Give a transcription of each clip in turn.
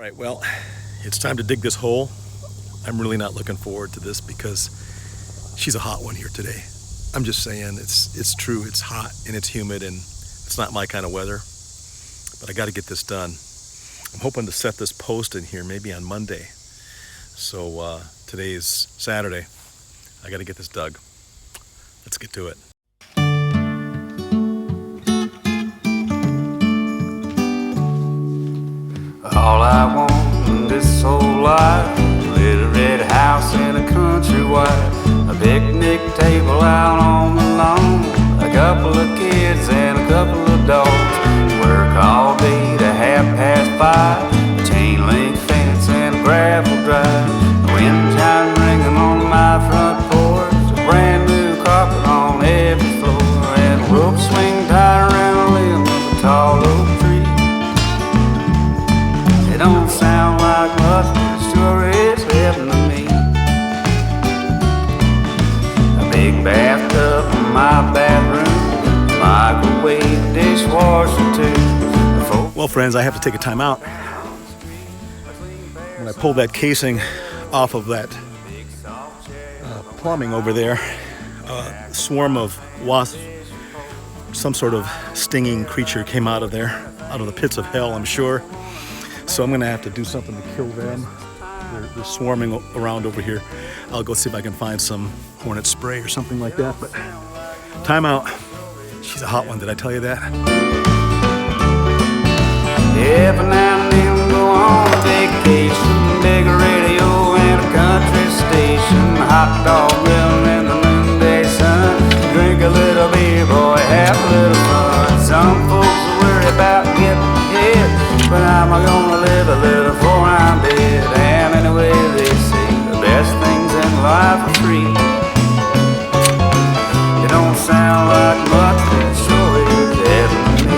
right, well, it's time to dig this hole. I'm really not looking forward to this because she's a hot one here today. I'm just saying, it's true, it's hot and it's humid and it's not my kind of weather, but I got to get this done. I'm hoping to set this post in here maybe on Monday. So today is Saturday. I got to get this dug. Let's get to it. All I want in this whole life, a little red house and a country wife, a picnic table out on the lawn, a couple of kids and a couple of dogs. Work all day to 5:30, a chain link fence and a gravel drive, the wind chime ringing on my front porch, a brand new carpet on every floor, and a rope swing tied around a limb of a tall oak tree. It don't sound like much, but it sure is heaven to me. A big bathtub in my bathroom, microwave, dishwasher too. Well, friends, I have to take a time out. When I pulled that casing off of that plumbing over there, a swarm of wasps, some sort of stinging creature came out of there, out of the pits of hell, I'm sure. So I'm gonna have to do something to kill them. They're swarming around over here. I'll go see if I can find some hornet spray or something like that, but time out. She's a hot one, did I tell you that? Every now and then we go on vacation, big radio and a country station, hot dog grill in the noonday sun, drink a little beer, boy, have a little fun. Some folks worry about getting hit, but I'm gonna live a little before I'm dead. And anyway they say the best things in life are free. It don't sound like much, but it sure is heaven to me.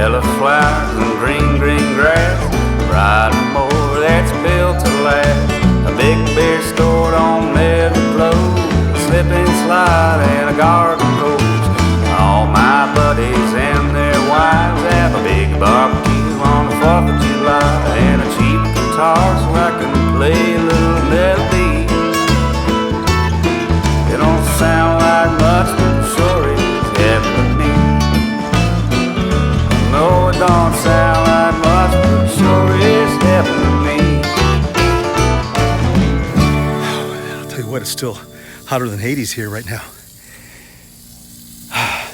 Yellow flowers and green grass, riding mower that's built to last, a big beer stored on every clothes, a slip and slide and a garden hose. All my buddies and their wives have a big barbecue on the 4th of July, and a cheap guitar so I can play a little melody. It don't sound like much, but it sure is heaven to me. No, it don't sound like much, but it sure is heaven to me. I'll tell you what, it's still hotter than Hades here right now.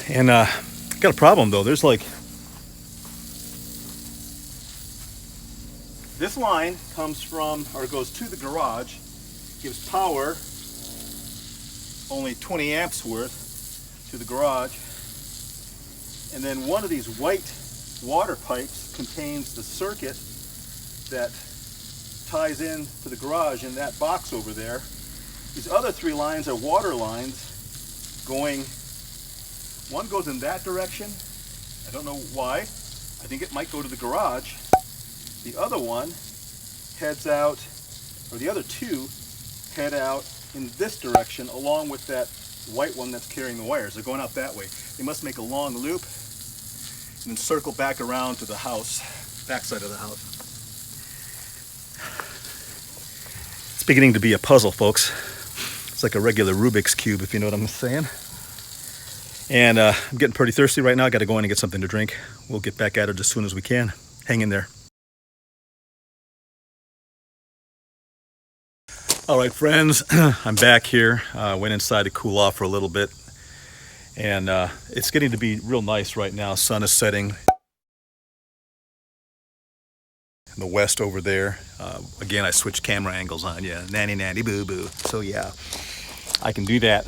And got a problem though. There's like, this line comes from, or goes to the garage, gives power, only 20 amps worth to the garage. And then one of these white water pipes contains the circuit that ties in to the garage in that box over there. These other 3 lines are water lines going, one goes in that direction. I don't know why. I think it might go to the garage. The other one heads out, or the other 2 head out in this direction along with that white one that's carrying the wires. They're going out that way. They must make a long loop and then circle back around to the house, backside of the house. It's beginning to be a puzzle, folks. It's like a regular Rubik's Cube, if you know what I'm saying. And I'm getting pretty thirsty right now. I got to go in and get something to drink. We'll get back at it as soon as we can. Hang in there. All right, friends, I'm back here. Went inside to cool off for a little bit. And it's getting to be real nice right now. Sun is setting in the west over there. Again, I switched camera angles on. Yeah, nanny boo boo. So yeah, I can do that.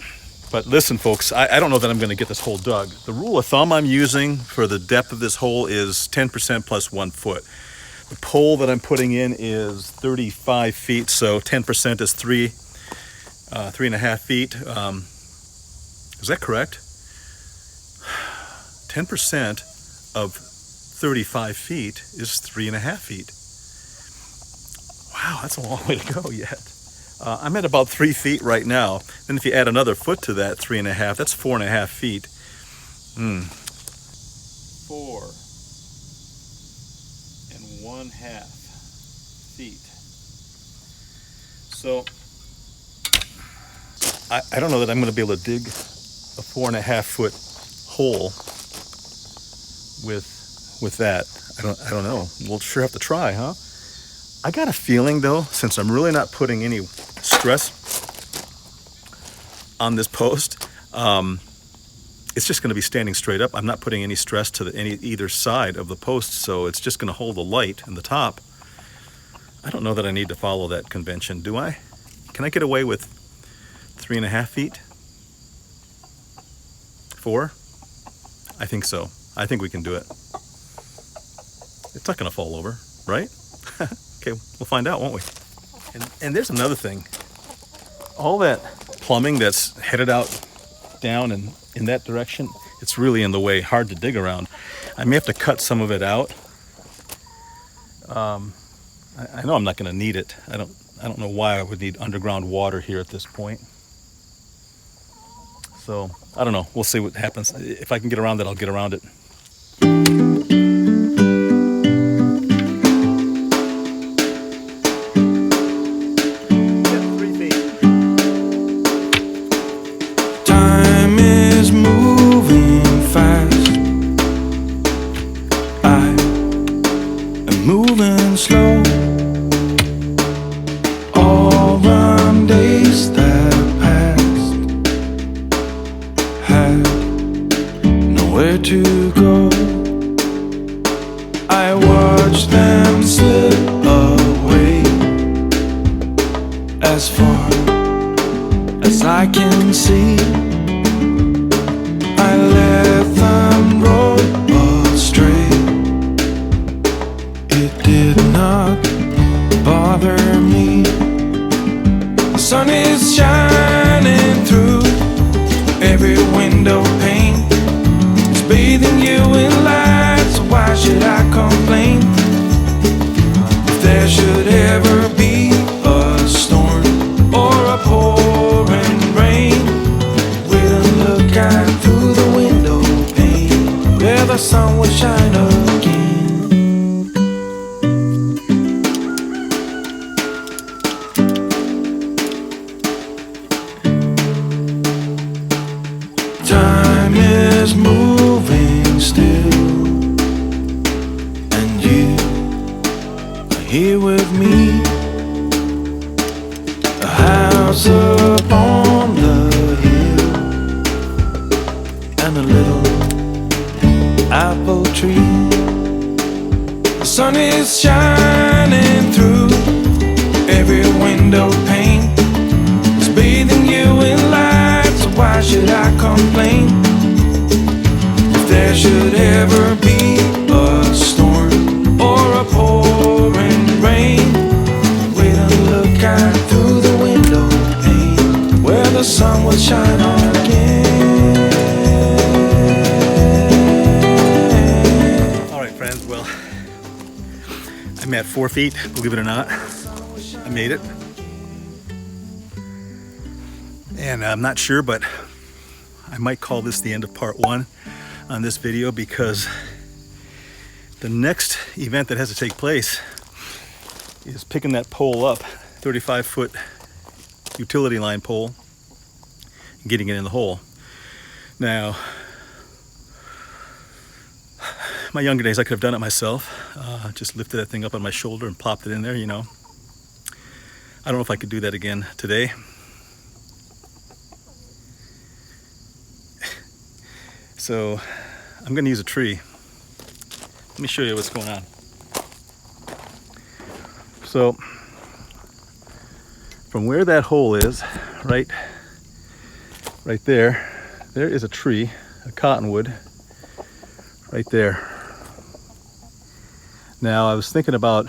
But listen, folks, I don't know that I'm going to get this hole dug. The rule of thumb I'm using for the depth of this hole is 10% plus 1 foot. The pole that I'm putting in is 35 feet, so 10% is 3.5 feet. Is that correct? 10% of 35 feet is 3.5 feet. Wow, that's a long way to go yet. I'm at about 3 feet right now. Then if you add another foot to that 3.5, that's 4.5 feet. 4.5 feet. So I don't know that I'm going to be able to dig a 4.5 foot hole with that. I don't know. We'll sure have to try, huh? I got a feeling though, since I'm really not putting any stress on this post, it's just going to be standing straight up. I'm not putting any stress to either side of the post, so it's just going to hold the light in the top. I don't know that I need to follow that convention, do I? Can I get away with 3.5 feet? 4? I think so. I think we can do it. It's not going to fall over, right? Okay, we'll find out, won't we? And there's another thing. All that plumbing that's headed out down and in that direction, it's really in the way, hard to dig around. I may have to cut some of it out. I know I'm not going to need it. I don't know why I would need underground water here at this point. So I don't know. We'll see what happens. If I can get around it, I'll get around it. Time is moving fast. I am moving slow. All the days that passed had nowhere to go. I watched them slip away as far as I can see. I let them roll astray. It did not bother me. The sun is shining through every window pane. It's bathing you in light, so why should I complain? If there should ever be a storm or a pouring rain, we'll look out through the window pane where the sun will shine again. Time is moving still, and you are here with me. A house upon the hill and a little apple tree. The sun is shining through every window pane. It's bathing you in light, so why should I complain? If there should ever be a storm or a pouring rain, wait and look out through the window pane where the sun will shine again. All right, friends, well, I'm at 4 feet, believe it or not. I made it. And I'm not sure, but I might call this the end of part 1 on this video, because the next event that has to take place is picking that pole up, 35-foot utility line pole, and getting it in the hole. Now, my younger days, I could have done it myself. Just lifted that thing up on my shoulder and plopped it in there, you know. I don't know if I could do that again today. So I'm going to use a tree. Let me show you what's going on. So from where that hole is, right there is a tree, a cottonwood, right there. Now I was thinking about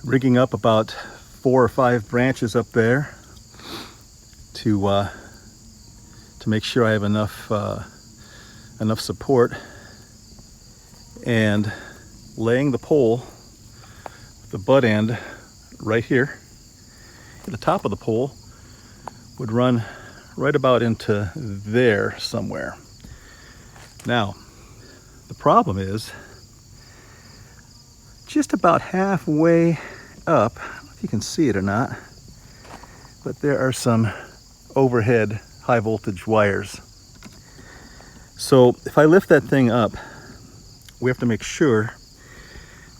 rigging up about 4 or 5 branches up there to make sure I have enough support, and laying the pole, the butt end right here at the top of the pole would run right about into there somewhere. Now the problem is, just about halfway up, I don't know if you can see it or not, but there are some overhead high voltage wires. So if I lift that thing up, we have to make sure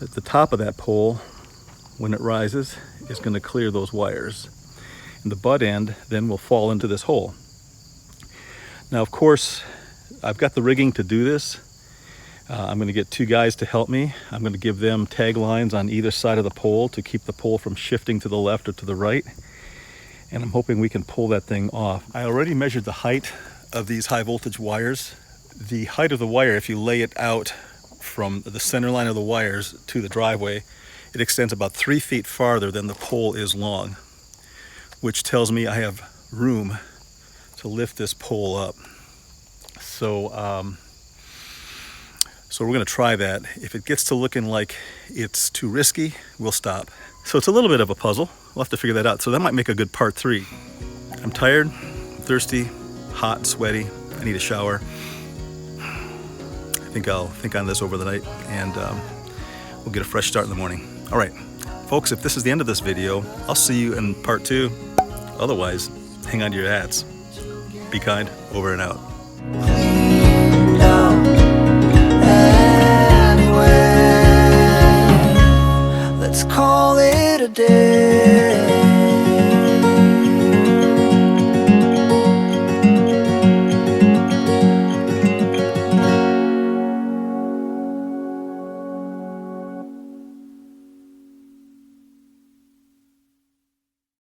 that the top of that pole, when it rises, is going to clear those wires. And the butt end then will fall into this hole. Now, of course, I've got the rigging to do this. I'm going to get 2 guys to help me. I'm going to give them tag lines on either side of the pole to keep the pole from shifting to the left or to the right. And I'm hoping we can pull that thing off. I already measured the height of these high voltage wires. The height of the wire, if you lay it out from the center line of the wires to the driveway, it extends about 3 feet farther than the pole is long, which tells me I have room to lift this pole up. So we're going to try that. If it gets to looking like it's too risky, we'll stop. So it's a little bit of a puzzle. We'll have to figure that out. So that might make a good part 3. I'm tired, thirsty, hot, and sweaty. I need a shower. I think I'll think on this over the night, and we'll get a fresh start in the morning. All right, folks, if this is the end of this video, I'll see you in part 2. Otherwise, hang on to your hats. Be kind. Over and out. Let's call it a day.